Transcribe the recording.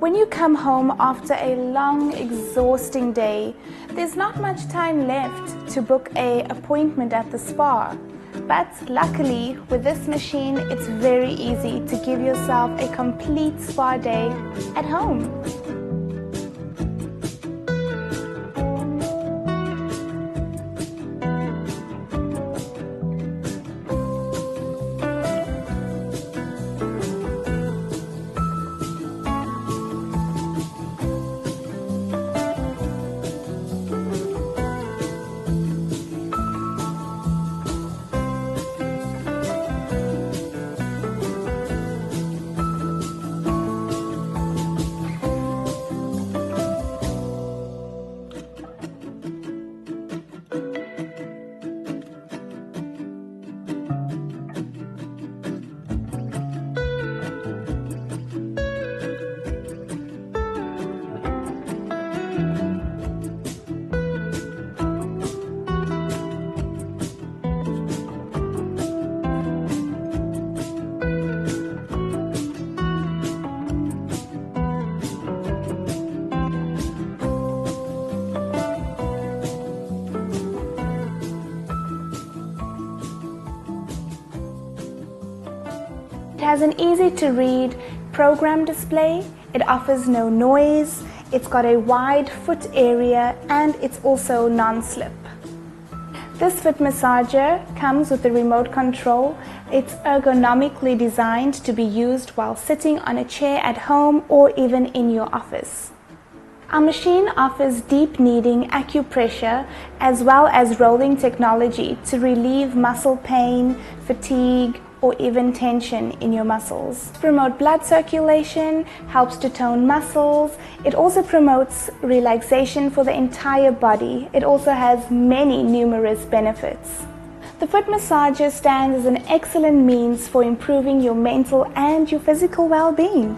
When you come home after a long, exhausting day, there's not much time left to book an appointment at the spa. But luckily, with this machine, it's very easy to give yourself a complete spa day at home. It has an easy-to-read program display, it offers no noise, it's got a wide foot area, and it's also non-slip. This foot massager comes with a remote control. It's ergonomically designed to be used while sitting on a chair at home or even in your office. Our machine offers deep kneading acupressure as well as rolling technology to relieve muscle pain, fatigue, or even tension in your muscles. Promote blood circulation, helps to tone muscles. It also promotes relaxation for the entire body. It also has many numerous benefits. The foot massager stands as an excellent means for improving your mental and your physical well-being.